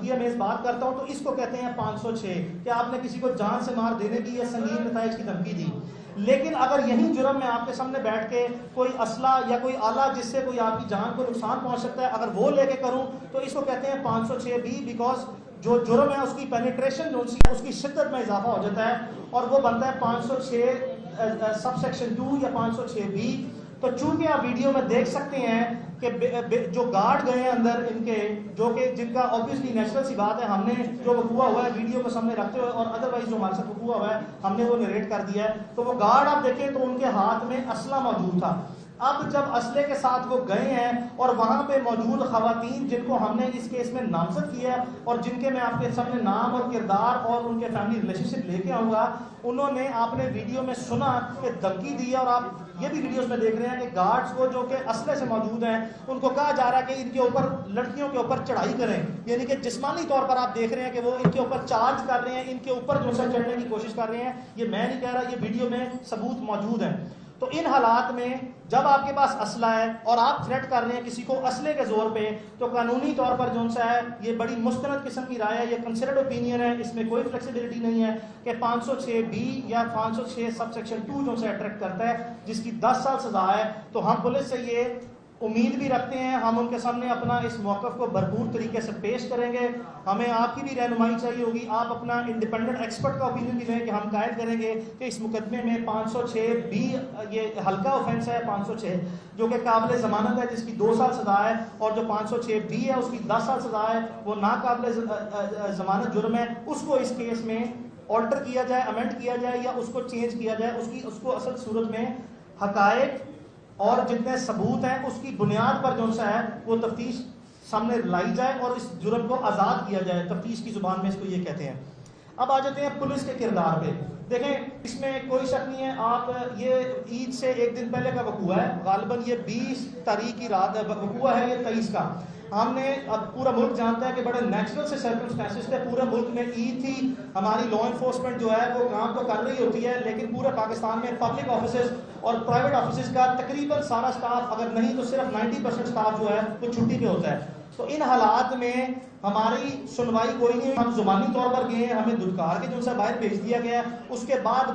धमकीमेज बात करता हूँ तो इसको कहते हैं 506 कि आपने किसी को जान से मार देने की या संगीन नताइज की धमकी दी। लेकिन अगर यही जुर्म में आपके सामने बैठ के कोई असला या कोई आला जिससे कोई आपकी जान को नुकसान पहुंच सकता है अगर वो लेके करूं तो इसको कहते हैं 506B, बिकॉज जो जुर्म है उसकी पेनिट्रेशन जो उसकी शिद्दत में इजाफा हो जाता है और वो बनता है 506 सबसेक्शन 2 या 506B। तो चूंकि आप वीडियो में देख सकते हैं कि जो गार्ड गए हैं अंदर इनके, जो कि जिनका ऑब्वियसली नेचुरल सी बात है, हमने जो वकूआ हुआ है वीडियो को सामने रखते हुए और अदरवाइज जो हमारे साथ वकूआ हुआ है हमने वो नरेट कर दिया है। तो वो गार्ड आप देखें तो उनके हाथ में असला मौजूद था। अब जब असले के साथ वो गए हैं और वहां पे मौजूद खवातीन जिनको हमने इस केस में नामजद किया और जिनके मैं आपके सामने नाम और किरदार और उनके फैमिली रिलेशनशिप लेके आऊंगा, उन्होंने आपने वीडियो में सुना कि धमकी दी है और आप ये भी वीडियोस में देख रहे हैं कि गार्ड्स को जो कि असले से मौजूद हैं उनको कहा जा रहा है कि इनके ऊपर, लड़कियों के ऊपर चढ़ाई करें, यानी कि जिस्मानी तौर पर आप देख रहे हैं कि वो इनके ऊपर चार्ज कर रहे हैं, इनके ऊपर जो है चढ़ने की कोशिश कर रहे हैं। ये मैं नहीं कह रहा, ये वीडियो में सबूत मौजूद है। तो इन हालात में जब आपके पास असला है और आप थ्रेट कर रहे हैं किसी को असले के जोर पे, तो कानूनी तौर पर जो सा है ये बड़ी मुस्तनद किस्म की राय है, ये कंसिडर्ड ओपिनियन है, इसमें कोई फ्लेक्सिबिलिटी नहीं है कि 506B या 506 सबसेक्शन 2 जो से अट्रैक्ट करता है जिसकी 10 साल सजा है। तो हम पुलिस से ये उम्मीद भी रखते हैं, हम उनके सामने अपना इस मौक़िफ़ को भरपूर तरीके से पेश करेंगे। हमें आपकी भी रहनुमाई चाहिए होगी, आप अपना इंडिपेंडेंट एक्सपर्ट का ओपिनियन भी लें कि हम कायद करेंगे कि इस मुकदमे में 506B ये हल्का ऑफेंस है, 506 जो कि काबिल ज़मानत है जिसकी 2 साल सजा है, और जो 506B है उसकी 10 साल सजा है, वो नाकाबिल ज़मानत जुर्म है। उसको इस केस में ऑल्टर किया जाए, अमेंड किया जाए या उसको चेंज किया जाए, उसको असल सूरत में हकायक और जितने सबूत हैं उसकी बुनियाद पर जो सा है वो तफ्तीश सामने लाई जाए और इस जुर्म को आज़ाद किया जाए। तफ्तीश की जुबान में इसको ये कहते हैं। अब आ जाते हैं पुलिस के किरदार पे। देखें, इसमें कोई शक नहीं है, आप ये ईद से एक दिन पहले का वकूआ है, गालिबन ये 20 तारीख की रात वकूआ है, ये 23 का। हमने, अब पूरा मुल्क जानता है कि बड़े नेचुरल से सर्कमस्टेंसेस थे, पूरे मुल्क में ईद थी, हमारी लॉ इन्फोर्समेंट जो है वो काम तो कर रही होती है, लेकिन पूरे पाकिस्तान में पब्लिक ऑफिसेज और प्राइवेट ऑफिसेज का तकरीबन सारा स्टाफ, अगर नहीं तो सिर्फ 90% स्टाफ जो है वो छुट्टी पे होता है। तो इन हालात में हमारी सुनवाई कोई नहीं, हम जुबानी तौर पर गए हैं, हमें दुदकार के जो सा बाहर भेज दिया गया है। उसके बाद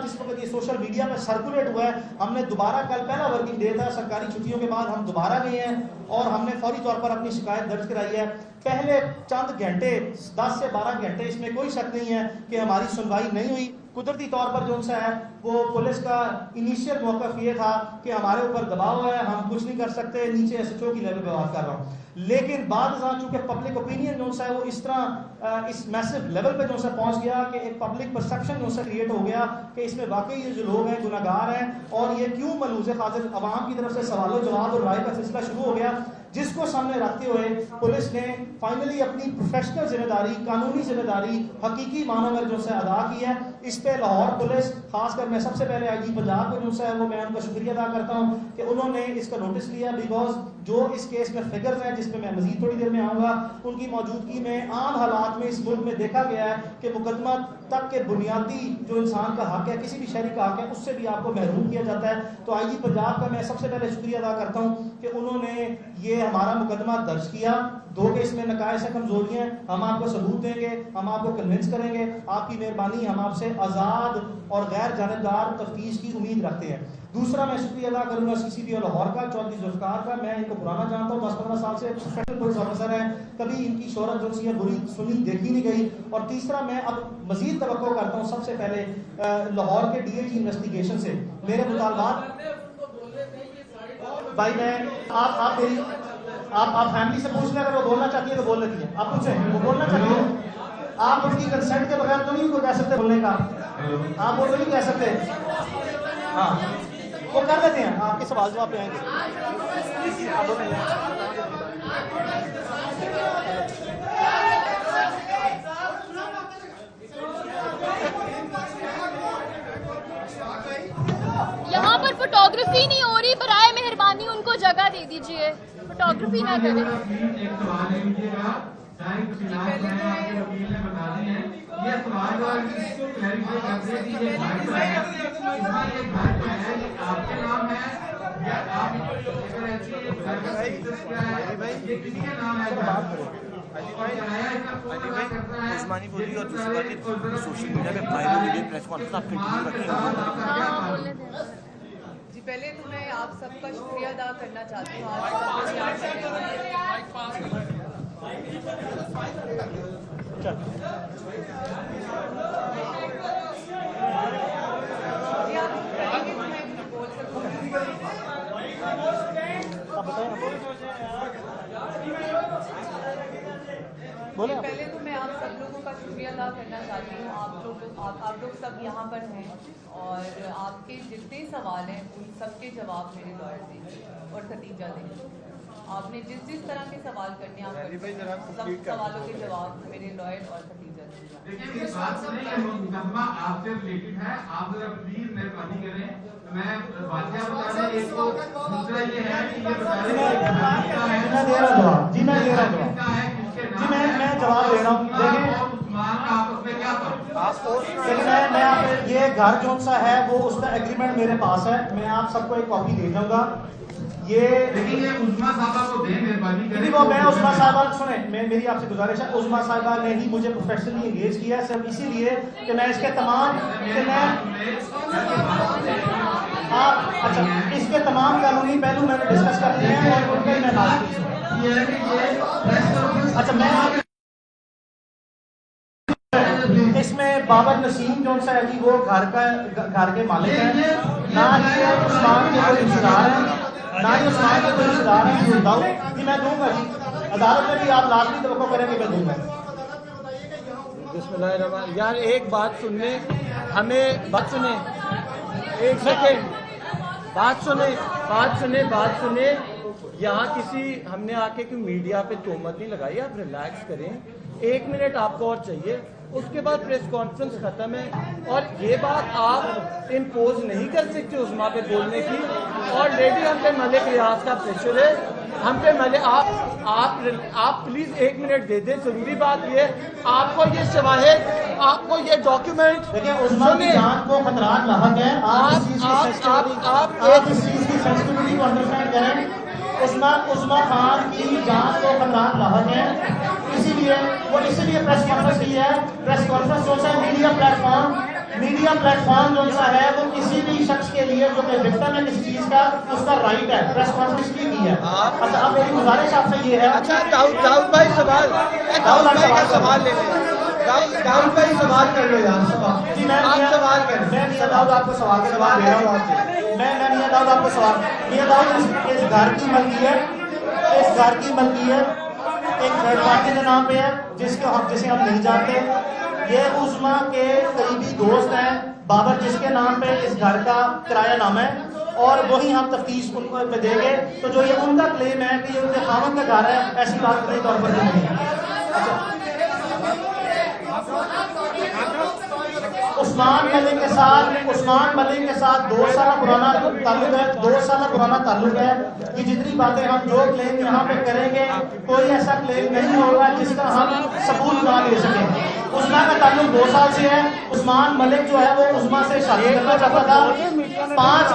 जिस वक्त ये सोशल मीडिया में सर्कुलेट हुआ है, हमने दोबारा, कल पहला वर्किंग डे था सरकारी छुट्टियों के बाद, हम दोबारा गए हैं और हमने फौरी तौर पर अपनी शिकायत दर्ज कराई है। पहले चंद घंटे, 10 से 12 घंटे, इसमें कोई शक नहीं है कि हमारी सुनवाई नहीं हुई। कुदरती तौर पर जो सा है वो पुलिस का इनिशियल मौक़िफ़ ये था कि हमारे ऊपर दबाव है, हम कुछ नहीं कर सकते, नीचे SHO की लेवल पे बात कर रहा हूँ। लेकिन बाद चूंकि पब्लिक ओपिनियन जो सा है वो इस तरह इस मैसिव लेवल पे जो सा पहुंच गया कि एक पब्लिक परसेप्शन जो सा क्रिएट हो गया कि इसमें वाकई ये जो लोग हैं गुनाहगार हैं और ये क्यों मलूज़ खातिर, अवाम की तरफ से सवालों जवाब और राय का सिलसिला शुरू हो गया, जिसको सामने रखते हुए पुलिस ने फाइनली अपनी प्रोफेशनल जिम्मेदारी, कानूनी जिम्मेदारी हकीकी मानों में जो है अदा की है। इस पे लाहौर पुलिस, खासकर मैं सबसे पहले IG पंजाब को जो है वो मैं उनका शुक्रिया अदा करता हूँ कि उन्होंने इसका नोटिस लिया, बिकॉज जो इस केस में फिगर्स हैं जिसमें मैं मजीद थोड़ी देर में आऊँगा, उनकी मौजूदगी में आम हालात में इस मुल्क में देखा गया है कि मुकदमा तक के बुनियादी जो इंसान का हक है, किसी भी शहरी का हक है, उससे भी आपको महरूम किया जाता है। तो IG पंजाब का मैं सबसे पहले शुक्रिया अदा करता हूँ कि उन्होंने ये हमारा मुकदमा दर्ज किया। 2 केस में नकायस है, कमजोरियां, हम आपको सबूत देंगे, हम आपको कन्विंस करेंगे, आपकी मेहरबानी, हम आपसे आज़ाद और गैर जानिबदार तफ्तीश की उम्मीद रखते हैं। दूसरा मैं शुक्रिया अदा करूंगा CCP लाहौर का, चौधरी जुल्फ़िकार का। मैं इनको पुराना जानता हूँ, 10-15 साल से स्पेशल पुलिस ऑफिसर हैं, कभी इनकी शोहरत जो सी है बुरी सुनी देखी नहीं गई। और तीसरा मैं अब मजीद तवक्को करता हूँ सबसे पहले लाहौर के DIG इन्वेस्टिगेशन से मेरे मुतालबात। भाई मैं आप मेरी आप फैमिली से पूछ लें, अगर वो बोलना चाहती है तो बोल लेती है, आप पूछें, वो बोलना चाहती है, आप उनकी कंसेंट के बगैर तो नहीं को कह सकते बोलने का, आप वो तो नहीं कह सकते। हाँ, वो कर देते हैं, आपके सवाल जवाब पे आएंगे। यहाँ पर फोटोग्राफी नहीं हो रही, बराए मेहरबानी उनको जगह दे दीजिए, फोटोग्राफी ना करें। ये सवाल इसको क्लैरिफाई करते हैं कि ये घर जो है इसमें एक घर जो है ये आपके नाम है या आप अगर ऐसी ये घर का स्टेटस क्या है, ये किसके नाम है? उस्मानी बोली और दूसरी बात सोशल मीडिया पे वायरल वीडियो प्रेस कॉन्फ्रेंस आप कंटिन्यू रखेंगे। जी पहले तो मैं आप सबका शुक्रिया अदा करना चाहती हूँ। आज सब लोग यहाँ पर जी आप करेंगे तो मैं बोल सकूँ। बोले पहले तो मैं आप सब लोगों का शुक्रिया अदा करना चाहती हूँ। आप लोग सब यहाँ पर हैं और आपके जितने सवाल हैं उन सबके जवाब मेरे लॉयर देंगे और खतीजा देंगे। आपने जिस तरह के सवाल करने आप सब सवालों के जवाब मेरे लॉयर और खतीजा देंगे। देखिए ये बात नहीं है, मुकदमा आपसे रिलेटेड है, आप जरा प्लीज मेहरबानी करें। मैं बातें बता रहा एक तो दूसरा ये है कि ये बता रहे मैं दे रहा जवाब जी, मैं दे रहा जवाब जी, मैं जवाब दे रहा हूँ। देखिए लेकिन मैं ये घर जो सा है वो उसका एग्रीमेंट मेरे पास है, मैं आप सबको एक कॉपी दे दूंगा। ये उस्मा साहबा को दें मेहरबानी करें। वो मैं उस्मा साहबा सुने, मेरी आपसे गुजारिश है, उस्मा साहबा ने ही मुझे प्रोफेशनली एंगेज किया है सिर्फ इसीलिए कि मैं इसके तमाम अच्छा इसके तमाम कानूनी पहलू मैंने डिस्कस कर लिए हैं और उन पर मैं बात की। अच्छा मैं इसमें बाबर नसीम जो सा है जी वो घर के मालिक है, ना ही उस्मान के कोई रिश्तेदार है, ना ही उस्मान के कोई रिश्तेदार है। जी मैं दूंगा जी, अदालत में भी आप लाजमी तवक्को करेंगे, मैं दूंगा। बिस्मिल्लाहिर्रहमान। यार एक बात सुनने, हमें बात सुने, एक सेकेंड बात सुने। यहाँ किसी हमने आके कि मीडिया पे तोहमत नहीं लगाई, आप रिलैक्स करें। 1 मिनट आपको और चाहिए, उसके बाद प्रेस कॉन्फ्रेंस खत्म है। और ये बात आप इम्पोज नहीं कर सकते उस्मा पे बोलने की। ऑलरेडी हम पे मलिक रियाज का प्रेशर है, हम पे मलिक आप प्लीज 1 मिनट दे दें। जरूरी बात ये आपको ये शवाहिद, आपको ये डॉक्यूमेंट देखिए उस्मा की जान को खतरात लाहक है। आप इस चीज की सेंसिटिविटी को अंडरस्टैंड करें। उस्मा खान की जान को खतरात लाहक है, इसीलिए प्रेस कॉन्फ्रेंस की है। प्रेस कॉन्फ्रेंस जो सा मीडिया प्लेटफॉर्म जो सा है वो किसी भी शख्स के लिए जो कि विक्टिम है किसी चीज का, उसका राइट है। प्रेस कॉन्फ्रेंस की है। अच्छा अब मेरी गुजारिश आपसे ये है। अच्छा दाऊद भाई सवाल ले लें। दाऊद भाई सवाल कर लो यार। जी मैं सवाल कर, मैं मियां दाऊद आपको सवाल दे रहा हूँ आपसे। मैं मियां दाऊद आपको सवाल, मियां दाऊद इस घर की मलकियत एक थर्ड पार्टी के नाम पे है जिसे हम नहीं जानते। ये उस्मा के करीबी दोस्त हैं बाबर, जिसके नाम पे इस घर का किराया नाम है, और वही हम तफ्तीश उनको पे देंगे। तो जो ये उनका क्लेम है कि ये उनके खामन का घर है, ऐसी बात कई तौर पर नहीं है। अच्छा उस्मान मलिक के साथ 2 साल पुराना ताल्लुक है। ये जितनी बातें हम जो क्लेम यहाँ पे करेंगे, कोई ऐसा क्लेम नहीं होगा जिसका हम सबूत ना दे सकें। उस्मा का ताल्लुक 2 साल से है। उस्मान मलिक जो है वो उस्मा से शादी करना चाहता था। 5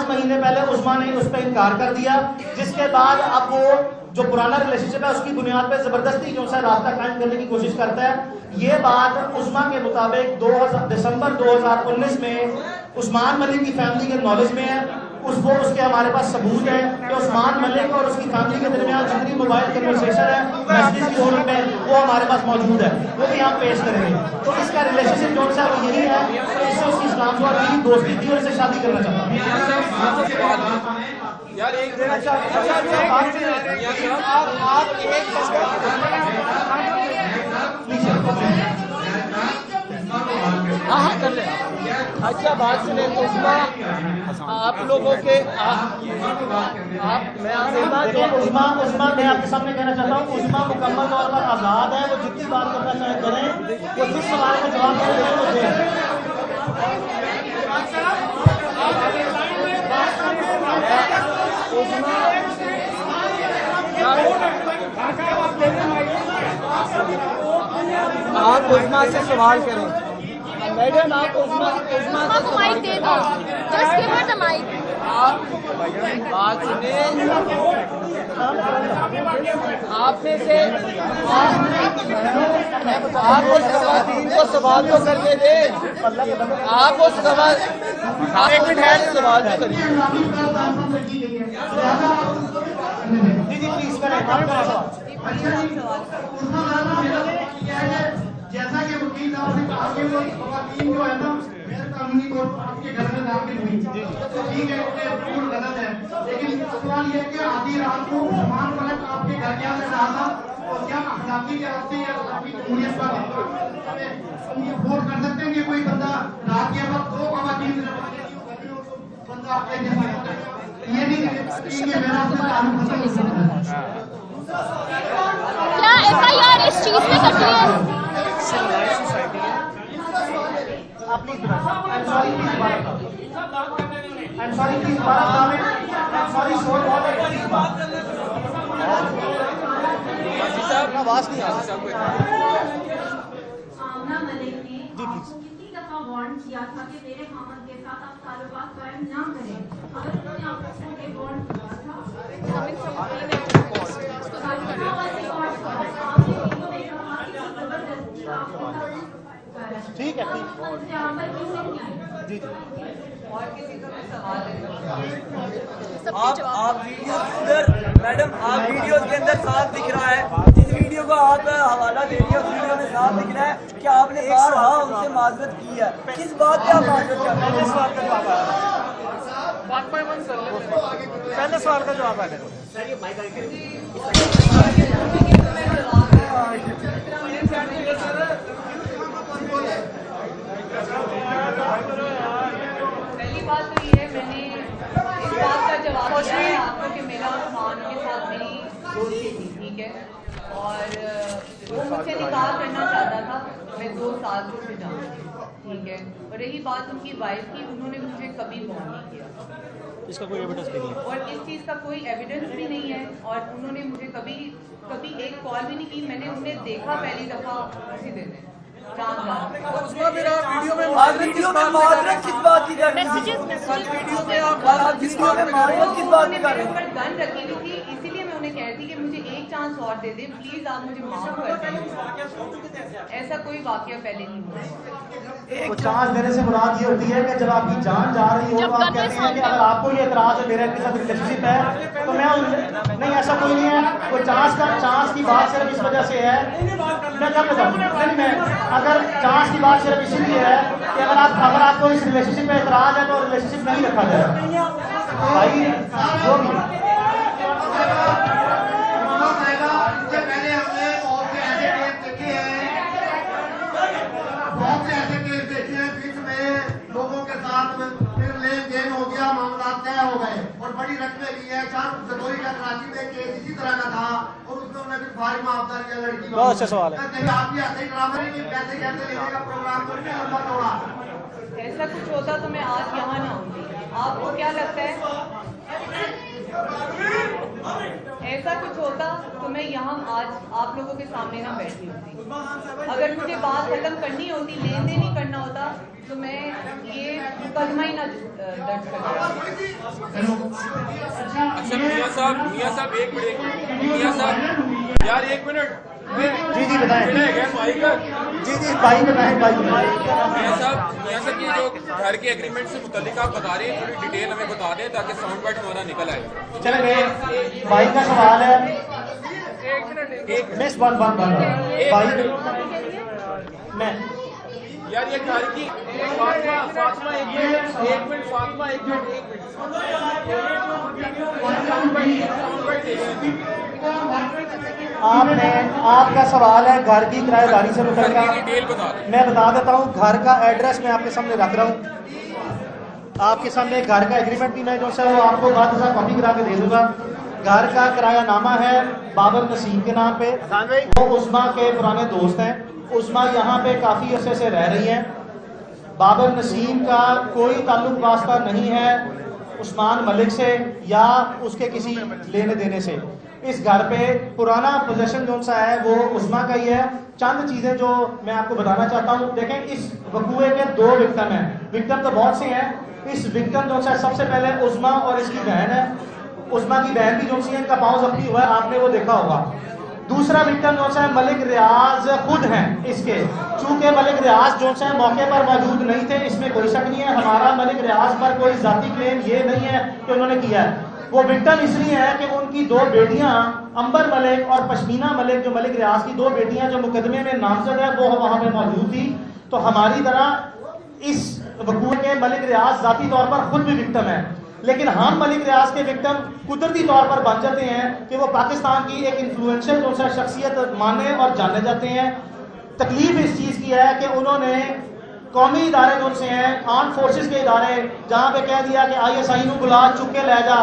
महीने पहले उस्मा ने उस पर इनकार कर दिया, जिसके बाद अब वो जो पुराना रिलेशनशिप है उसकी बुनियाद पे जबरदस्ती जो है रास्ता कायम करने की कोशिश करता है। ये बात उस्मा के मुताबिक दिसंबर 2019 में उस्मान मलिक की फैमिली के नॉलेज में है। उसके हमारे पास सबूत है कि उस्मान मलिक और उसकी फैमिली के दरमियान जितनी मोबाइल कन्वर्सेशन है, मैसेज की सूरत में, वो हमारे पास मौजूद है, वो भी हम पेश करेंगे। तो इसका रिलेशनशिप जो है वो यही है, इससे उसकी इस्लाम से और मेरी दोस्ती थी और इसे शादी करना चाहता हूँ। यार एक हाँ कर ले। अच्छा बात सुने उस्मा, आप लोगों के मैं उस्मा मैं आपके सामने कहना चाहता हूँ, उस्मा मुकम्मल तौर पर आज़ाद है। वो जितनी बात करना चाहे करें, वो जिस सवाल का जवाब दें वो दें। आप उस्मा से सवाल करें। मैडम आप उस्मा को माइक दे दो, just give her the mic. आप बात सुने। आपने से आप उस खवातीन को सवाल तो करने दे, आप उस सवाल एक मिनट है सवाल तो करिए। जी प्लीज करें, जैसा कि वकील साहब ने कहा कि वो खवातीन जो है ना गैर कानूनी तौर पर आपके घर में दाखिल हुई, तो ठीक है, ये बिल्कुल गलत है। लेकिन सवाल ये है कि आधी रात को सामान पलट आपके घर के अंदर रहा था, और क्या अखलाकी के रास्ते या अखलाकी जमहूरियत पर हम ये वोट कर सकते हैं कि कोई बंदा रात के वक्त दो खवातीन बंदा आपके घर में होता है, ये नहीं कि मेरा अपना ताल्लुक खत्म हो सकता है। क्या FIR इस चीज पे कटी है? आवाज नहीं आ रही। आमना मलिक ने आपको कितनी दफा वार्न किया था कि मेरे खामद के साथ आप ताल्लुकात कायम ना करें? अगर उन्होंने आपको ये वार्न किया था, आपने वीडियो में कहा कि जबरदस्ती आपको ठीक है, ठीक यहाँ पर क्यों नहीं आई? जी और किसी का भी सवाल है? आप वीडियो के अंदर मैडम आप वीडियो के अंदर साफ दिख रहा है, जिस वीडियो को आप हवाला दे रही है उस वीडियो में साफ दिख रहा है कि आपने बारहा उनसे माजरत की है। किस बात पे आप माजरत कर रहे हैं? पहले सवाल का जवाब है। पहली बात तो ये है, मैंने इस बात का जवाब दिया है आपको कि मेरा उस्मान के साथ मेरी दोस्ती थी, ठीक है, और वो मुझसे निकाह करना चाहता था, मैं 2 साल से उसे जानती हूँ, ठीक है। और रही बात उनकी वाइफ की, उन्होंने मुझे कभी फोन नहीं किया, इसका कोई एविडेंस नहीं है। और इस चीज़ का कोई एविडेंस भी नहीं है, और उन्होंने मुझे कभी एक कॉल भी नहीं की। मैंने उन्हें देखा पहली दफा उसी दिन उसका मेरा वीडियो में माजरत किस बात की कर रही है? वीडियो में आप वीडियो में माजरत किस बात की कर रहे हैं? गन रखी हुई थी, इसीलिए मैं उन्हें कह रही थी कि मुझे एक चांस और दे दे प्लीज, आप मुझे माफ कर दें। ऐसा कोई वाकया पहले नहीं हुआ। वो चांस देने से मुराद ये होती है कि जब आपकी जान जा रही हो तो आप कहते हैं कि अगर आपको ये एतराज है मेरे के साथ रिलेशनशिप है तो मैं नहीं, ऐसा कोई नहीं है। वो चांस की बात सिर्फ इस वजह से है, मैं क्या बताऊँ, नहीं मैं अगर चांस की बात सिर्फ इसीलिए है कि अगर आपको इस रिलेशनशिप में एतराज है तो रिलेशनशिप नहीं रखा जाएगा भाई। जो भी इससे पहले हमने बहुत से ऐसे केस देखे हैं, बहुत से ऐसे केस देखे हैं बीच में लोगों के साथ फिर लेन देन हो गया, मामला तय हो गए और बड़ी रकमें ली है। जदोई का कराची में केस इसी तरह का था और उसमें उन्होंने फिर भारी मुआवजा लिया लड़की। बहुत अच्छा सवाल है। आप भी ऐसे ही ड्रामा नहीं, पैसे कैसे लेने का प्रोग्राम करके लंबा दौड़ा। ऐसा कुछ होता तो मैं आज यहाँ ना होती। आपको क्या लगता है ऐसा कुछ होता तो मैं यहाँ आज आप लोगों के सामने ना बैठी होती? अगर मुझे बात खत्म करनी होती, लेन देन ही करना होता, तो मैं ये मुकदमा ही ना दर्ज करता। अच्छा मियां साहब एक मिनट यार, 1 मिनट। जी बताएं। जी भाई बताएं। मियां साहब ये जो घर के एग्रीमेंट से मुतालिक आप बता रहे हैं, थोड़ी डिटेल हमें बता दें ताकि साउंड बाइट हमारा निकल आए। चले भाई का सवाल है। मिस वन भाई मैं यार ये घर की फातिमा एक मिनट फातिमा एक मिनट आपका सवाल है घर की किराएदारी से मुतल्लिका। डिटेल बता दें। मैं बता देता हूँ, घर का एड्रेस मैं आपके सामने रख रहा हूँ। आपके सामने घर का एग्रीमेंट भी मैं जो है वो आपको बात कॉपी करा के दे दूंगा। घर का किराया नामा है बाबर नसीम के नाम पे। वो उस्मा के पुराने दोस्त हैं। उस्मा यहाँ पे काफ़ी अरसे से रह रही हैं। बाबर नसीम का कोई ताल्लुक वास्ता नहीं है उस्मान मलिक से या उसके किसी लेने देने से। इस घर पे पुराना पोजेशन जो सा है वो उस्मा का ही है। चंद चीज़ें जो मैं आपको बताना चाहता हूँ, देखें इस वकूए के 2 विक्टिम हैं। विक्टिम तो बहुत से हैं। इस विक्टिम जो सा सबसे पहले उस्मा और इसकी बहन है। उस्मा की बहन भी जो सी इनका पाँव जख्मी हुआ है, आपने वो देखा होगा। दूसरा विक्टिम जो है मलिक रियाज खुद हैं इसके, चूंकि मलिक रियाज जो है मौके पर मौजूद नहीं थे, इसमें कोई शक नहीं है। हमारा मलिक रियाज पर कोई जाती क्लेम ये नहीं है कि उन्होंने किया है। वो विक्टिम इसलिए है कि उनकी दो बेटियां अंबर मलिक और पश्मीना मलिक, जो मलिक रियाज की दो बेटियां जो मुकदमे में नामजद है, वो वहां पे मौजूद थी। तो हमारी तरह इस वकूअ के मलिक रियाज जाती तौर पर खुद भी विक्टिम है, लेकिन हम मलिक रियाज के विक्टिम कुदरती तौर पर बन जाते हैं कि वो पाकिस्तान की एक इन्फ्लुएंशियल जो सा शख्सियत माने और जाने जाते हैं। तकलीफ इस चीज़ की है कि उन्होंने कौमी इदारे जो से हैं, आर्म फोर्सेस के इदारे, जहाँ पे कह दिया कि ISI को बुला चुक के ले जा।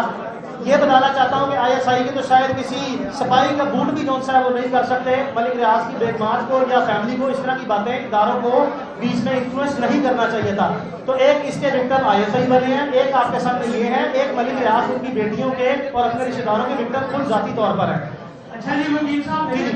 ये बताना चाहता हूँ कि ISI के तो शायद किसी सफाई का बूट भी जो है वो नहीं कर सकते। मलिक रियाज की बेगमात को या फैमिली को इस तरह की बातें इदारों को बीच में इन्फ्लुएंस नहीं करना चाहिए था। तो एक इसके विक्टिम ISI वाले हैं, एक आपके सामने ये है, एक मलिक रियाज उनकी बेटियों के और अपने रिश्तेदारों के विक्टिम खुद जाती तौर पर है। अच्छा जी, मुनीर साहब, प्लीज